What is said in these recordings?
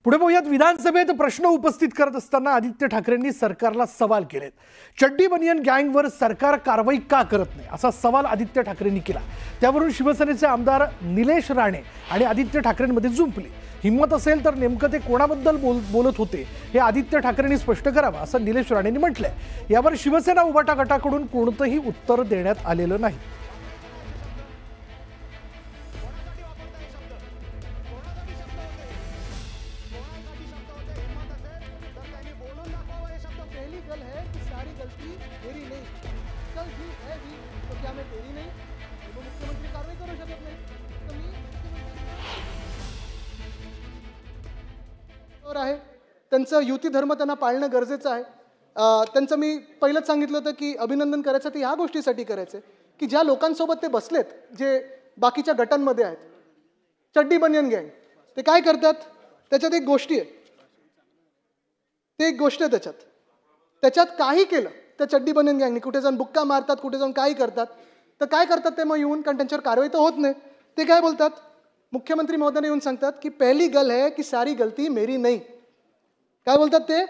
पुढे पाहूयात विधानसभेत प्रश्न उपस्थित करत असताना आदित्य ठाकरेंनी सरकारला सवाल केलेत। चड्डी बनियन गँगवर सरकार कारवाई का करत नाही असा सवाल आदित्य ठाकरेंनी केला। त्यावरून शिवसेनेचे आमदार निलेश राणे आणि आदित्य ठाकरेंमध्ये जुंपली। हिम्मत असेल तर नेमकं ते कोणाबद्दल बोलत होते हे आदित्य ठाकरेंनी स्पष्ट करावं असं निलेश राणेंनी म्हटलंय। यावर शिवसेना उभाटा गटाकडून कोणतंही उत्तर देण्यात आलेलं नाही। त्यांचं युती धर्म त्यांना पाळणं गरजेचं आहे। त्यांचं मी पहिलंच सांगितलं होतं की अभिनंदन करायचं ते ह्या गोष्टीसाठी करायचं की ज्या लोकांसोबत ते बसलेत जे बाकीच्या गटांमध्ये आहेत, चड्डी बनियन गँग, ते काय करतात त्याच्यात एक गोष्टी आहे, ते एक गोष्ट आहे त्याच्यात काही केलं त्या चड्डी बनियन गँगने, कुठे जाऊन बुक्का मारतात, कुठे जाऊन काही करतात, तर काय करतात ते मग येऊन, कारण त्यांच्यावर कारवाई तर होत नाही, ते काय बोलतात, मुख्यमंत्री महोदय येऊन सांगतात की पहली गल है कि सारी गलती मेरी नहीं। काय बोलतात ते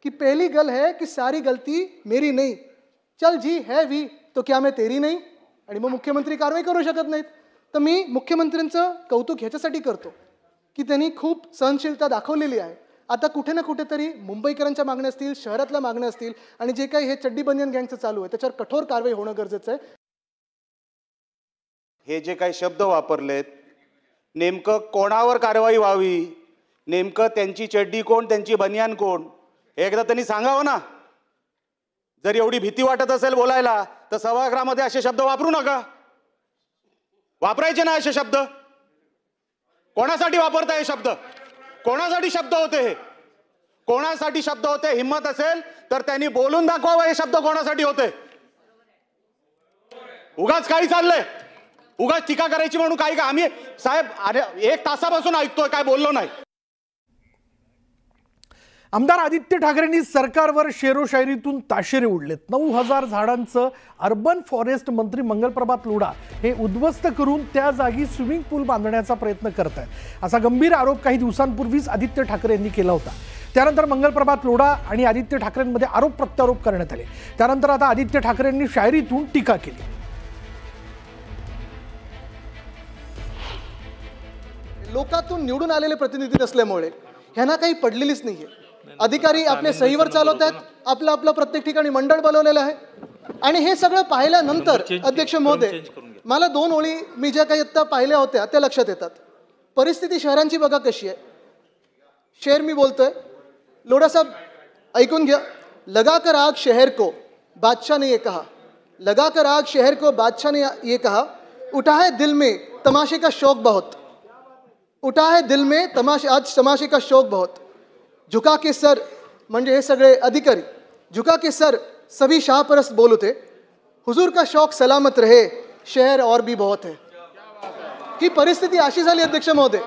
की पहली गल है कि सारी गलती मेरी नहीं, चल जी है भी तो क्या मैं तेरी नहीं। आणि मग मुख्यमंत्री कारवाई करू शकत नाहीत। तर मी मुख्यमंत्र्यांचं कौतुक ह्याच्यासाठी करतो की त्यांनी खूप सहनशीलता दाखवलेली आहे। आता कुठे ना कुठेतरी मुंबईकरांच्या मागण्या असतील, शहरातल्या मागण्या असतील, आणि जे काही हे चड्डी बनियन गँगचं चालू आहे त्याच्यावर कठोर कारवाई होणं गरजेचं आहे। हे जे काही शब्द वापरलेत, नेमकं कोणावर कारवाई व्हावी, नेमकं त्यांची चड्डी कोण, त्यांची बनियान कोण, हे एकदा त्यांनी सांगावं ना। जर एवढी भीती वाटत असेल बोलायला तर सभागृहामध्ये असे शब्द वापरू नका, वापरायचे ना असे शब्द। कोणासाठी वापरताय हे शब्द? कोणासाठी शब्द होते हे? कोणासाठी शब्द होते? हिम्मत असेल तर त्यांनी बोलून दाखवावं हे शब्द कोणासाठी होते। उगाच काही चाललंय, उगाच टीका करायची म्हणून काही का? आम्ही साहेब अरे 1 तासापासून ऐकतोय, काय बोललो नाही। आमदार आदित्य ठाकरेंनी सरकारवर शेरोशायरीतून ताशेरे उडलेत। 9000 झाडांचं अर्बन फॉरेस्ट मंत्री मंगलप्रभात लोढा हे उद्ध्वस्त करून त्या जागी स्विमिंग पूल बांधण्याचा प्रयत्न करत आहेत असा गंभीर आरोप काही दिवसांपूर्वीच आदित्य ठाकरे यांनी केला होता। त्यानंतर मंगलप्रभात लोढा आणि आदित्य ठाकरेंमध्ये आरोप प्रत्यारोप करण्यात आले। त्यानंतर आता आदित्य ठाकरेंनी शायरीतून टीका केली। लोकातून निवडून आलेले प्रतिनिधी नसल्यामुळे ह्यांना काही पडलेलीच नाहीये। अधिकारी आपले सहीवर चालवत आहेत, आपलं आपलं प्रत्येक ठिकाणी मंडळ बनवलेलं आहे। आणि हे सगळं पाहिल्यानंतर अध्यक्ष महोदय, मला 2 ओळी मी ज्या काही आता पाहिल्या होत्या त्या लक्षात येतात। परिस्थिती शहरांची बघा कशी आहे। शेर मी बोलतोय, लोढा साहेब ऐकून घ्या। लगाकर आग शहर को बादशाह ने ये कहा, लगाकर आग शहर को बादशाह ने ये कहा, उठा है दिल में तमाशे का शौक बहुत, उठा है दिल में आज तमाशे का शौक बहुत, झुका के सर, म्हणजे हे सगळे अधिकारी झुका के सर सभी शाहपरस्त बोल उठे, हुजूर का शौक सलामत रहे, शहर और भी बहुत है। ही परिस्थिती अशी झाली अध्यक्ष महोदय।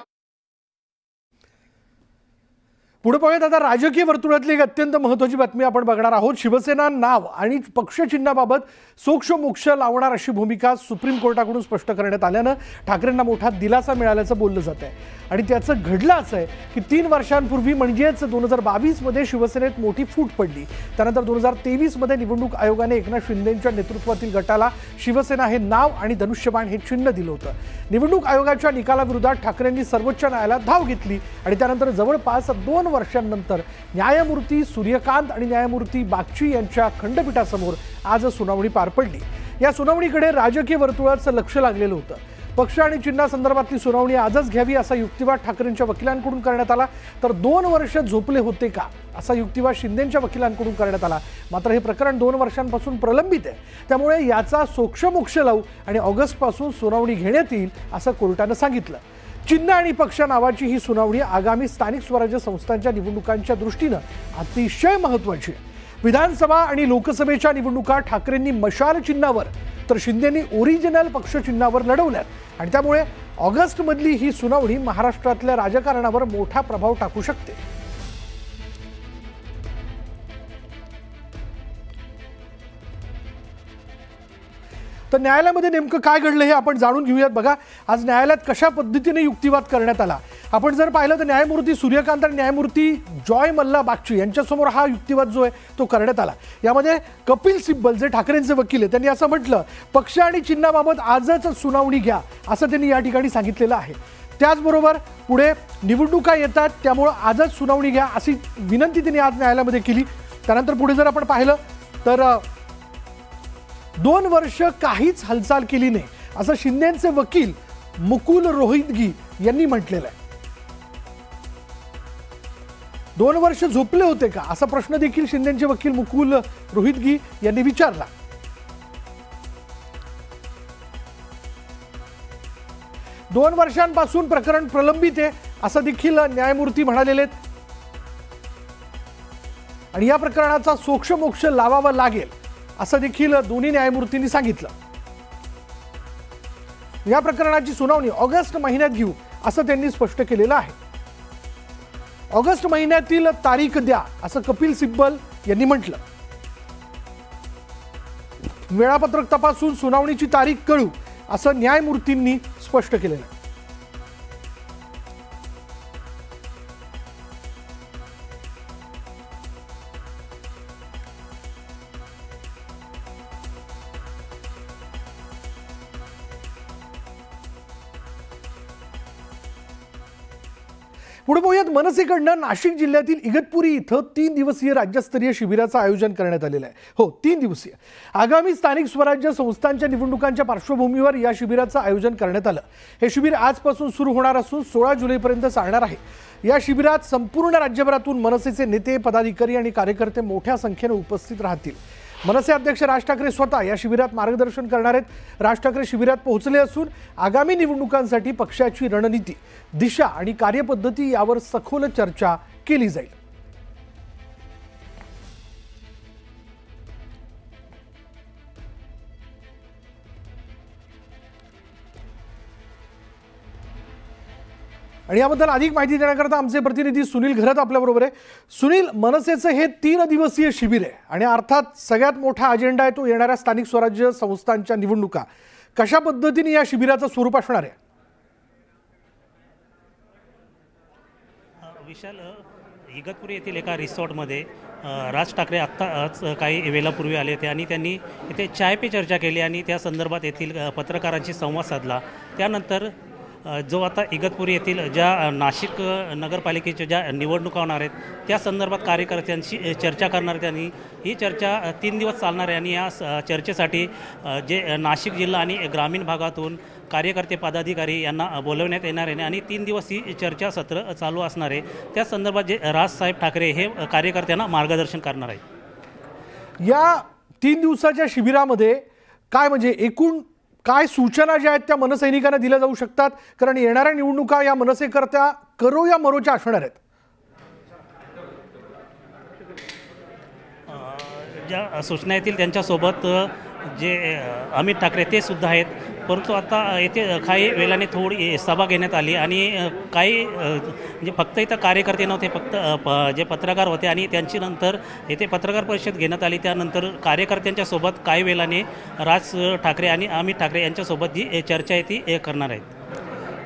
पुढे पाहूयात आता राजकीय वर्तुळातली एक अत्यंत महत्त्वाची बातमी आपण बघणार आहोत। शिवसेना नाव आणि पक्षचिन्हाबाबत सोक्षमोक्ष लावणार अशी भूमिका सुप्रीम कोर्टाकडून स्पष्ट करण्यात आल्यानं ठाकरेंना मोठा दिलासा मिळाल्याचं बोललं जात आहे। आणि त्याचं घडलं असं आहे की 3 वर्षांपूर्वी म्हणजेच 2022 मध्ये शिवसेनेत मोठी फूट पडली। त्यानंतर 2023 मध्ये निवडणूक आयोगाने एकनाथ शिंदेंच्या नेतृत्वातील गटाला शिवसेना हे नाव आणि धनुष्यबाण हे चिन्ह दिलं होतं। निवडणूक आयोगाच्या निकालाविरोधात ठाकरेंनी सर्वोच्च न्यायालयात धाव घेतली आणि त्यानंतर जवळपास 2 वर्षांनंतर न्यायमूर्ती सूर्यकांत आणि न्यायमूर्ती बागची यांच्या खंडपीठासमोर आज सुनावणी पार पडली। या सुनावणीकडे राजकीय वर्तुळाचं लक्ष लागलेलं होतं। पक्ष आणि चिन्हासंदर्भातली सुनावणी आजच घ्यावी असा युक्तिवाद ठाकरेंच्या वकिलांकडून करण्यात आला, तर 2 वर्ष झोपले होते का असा युक्तिवाद शिंदेंच्या वकिलांकडून करण्यात आला। मात्र हे प्रकरण 2 वर्षांपासून प्रलंबित आहे, त्यामुळे याचा सोक्षमोक्ष लावू आणि ऑगस्टपासून सुनावणी घेण्यात येईल असं कोर्टानं सांगितलं। चिन्ह आणि पक्ष नावाची ही सुनावणी आगामी स्थानिक स्वराज्य संस्थांच्या निवडणुकांच्या दृष्टीनं अतिशय महत्त्वाची आहे। विधानसभा आणि लोकसभेच्या निवडणुका ठाकरेंनी मशाल चिन्हावर तर शिंदेंनी ओरिजिनल पक्ष चिन्हावर लढवल्यात आणि त्यामुळे ऑगस्टमधली ही सुनावणी महाराष्ट्रातल्या राजकारणावर मोठा प्रभाव टाकू शकते। तर न्यायालयामध्ये नेमकं काय घडलं हे आपण जाणून घेऊयात। बघा, आज न्यायालयात कशा पद्धतीने युक्तिवाद करण्यात आला आपण जर पाहिलं तर न्यायमूर्ती सूर्यकांत आणि न्यायमूर्ती जॉय मल्ला बागची यांच्यासमोर हा युक्तिवाद जो आहे तो करण्यात आला। यामध्ये कपिल सिब्बल जे ठाकरेंचे वकील आहेत त्यांनी असं म्हटलं, पक्ष आणि चिन्हाबाबत आजच सुनावणी घ्या असं त्यांनी या ठिकाणी सांगितलेलं आहे। त्याचबरोबर पुढे निवडणुका येतात त्यामुळे आजच सुनावणी घ्या अशी विनंती त्यांनी आज न्यायालयामध्ये केली। त्यानंतर पुढे जर आपण पाहिलं तर 2 वर्ष काहीच हालचाल केली नाही असं शिंदेचे वकील मुकुल रोहितगी यांनी म्हटलेलं आहे। 2 वर्ष झोपले होते का असा प्रश्न देखील शिंदेचे वकील मुकुल रोहितगी यांनी विचारला। 2 वर्षांपासून प्रकरण प्रलंबित आहे असं देखील न्यायमूर्ती म्हणालेले आहेत आणि या प्रकरणाचा सोक्षमोक्ष लावावा लागेल असं देखील दोन्ही न्यायमूर्तींनी सांगितलं। या प्रकरणाची सुनावणी ऑगस्ट महिन्यात घेऊ असं त्यांनी स्पष्ट केलेलं आहे। ऑगस्ट महिन्यातील तारीख द्या असं कपिल सिब्बल यांनी म्हटलं। वेळापत्रक तपासून सुनावणीची तारीख कळू असं न्यायमूर्तींनी स्पष्ट केलेलं आहे। पुढे पाहूयात मनसेकडनं नाशिक जिल्ह्यातील इगतपुरी इथं 3 दिवसीय राज्यस्तरीय शिबिराचं आयोजन करण्यात आलेलं आहे। हो, 3 दिवसीय। आगामी स्थानिक स्वराज्य संस्थांच्या निवडणुकांच्या पार्श्वभूमीवर या शिबिराचं आयोजन करण्यात आलं। हे शिबिर आजपासून सुरू होणार असून 16 जुलैपर्यंत चालणार आहे। या शिबिरात संपूर्ण राज्यभरातून मनसेचे नेते, पदाधिकारी आणि कार्यकर्ते मोठ्या संख्येने उपस्थित राहतील। मनसे अध्यक्ष राज ठाकरे स्वतः या शिबिरात मार्गदर्शन करणार आहेत। राज ठाकरे शिबिरात पोहोचले असून आगामी निवडणुकांसाठी पक्षाची रणनीती, दिशा आणि कार्यपद्धती यावर सखोल चर्चा केली जाईल। आणि याबद्दल अधिक माहिती देण्याकरता आमचे प्रतिनिधी सुनील घरत आपल्याबरोबर आहे। सुनील, मनसेचं हे 3 दिवसीय शिबिर आहे आणि अर्थात सगळ्यात मोठा अजेंडा आहे तो येणाऱ्या स्थानिक स्वराज्य संस्थांच्या निवडणुका। कशा पद्धतीने या शिबिराचं स्वरूप असणार आहे? विशाल, इगतपुरी येथील एका रिसॉर्टमध्ये राज ठाकरे आत्ताच काही वेळापूर्वी आले होते आणि त्यांनी इथे चाय पे चर्चा केली आणि त्या संदर्भात येथील पत्रकारांशी संवाद साधला। त्यानंतर जो आता इगतपुरी येथील ज्या नाशिक नगरपालिकेच्या ज्या निवडणुका होणार आहेत त्या संदर्भात कार्यकर्त्यांशी चर्चा करणार त्यांनी। ही चर्चा 3 दिवस चालणार आहे आणि या चर्चेसाठी जे नाशिक जिल्हा आणि ग्रामीण भागातून कार्यकर्ते, पदाधिकारी यांना बोलवण्यात येणार आहे आणि 3 दिवस ही चर्चासत्र चालू असणार आहे। त्या संदर्भात जे राजसाहेब ठाकरे हे कार्यकर्त्यांना मार्गदर्शन करणार आहेत। या 3 दिवसाच्या शिबिरामध्ये काय म्हणजे एकूण काय सूचना ज्या आहेत त्या मनसैनिकांना दिल्या जाऊ शकतात? कारण येणाऱ्या निवडणुका या मनसेकरता करो या मरोच्या असणार आहेत। ज्या सूचना येतील त्यांच्यासोबत जे अमित ठाकरे ते सुद्धा आहेत, परंतु आता येथे काही वेळाने थोडी सभा घेण्यात आली आणि काही म्हणजे फक्त इथं कार्यकर्ते नव्हते, फक्त जे पत्रकार होते आणि त्यांची नंतर येथे पत्रकार परिषद घेण्यात आली। त्यानंतर कार्यकर्त्यांच्या सोबत काही वेळाने राज ठाकरे आणि अमित ठाकरे यांच्यासोबत जी चर्चा आहे ती करणार आहेत।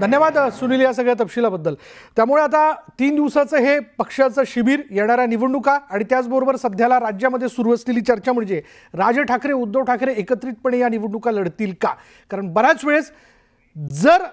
धन्यवाद सुनील या सगळ्या तपशिलाबद्दल। त्यामुळे आता 3 दिवसाचं हे पक्षाचं शिबिर, येणाऱ्या निवडणुका आणि त्याचबरोबर सध्याला राज्यामध्ये सुरू असलेली चर्चा म्हणजे राज ठाकरे, उद्धव ठाकरे एकत्रितपणे या निवडणुका लढतील का? कारण बऱ्याच वेळेस जर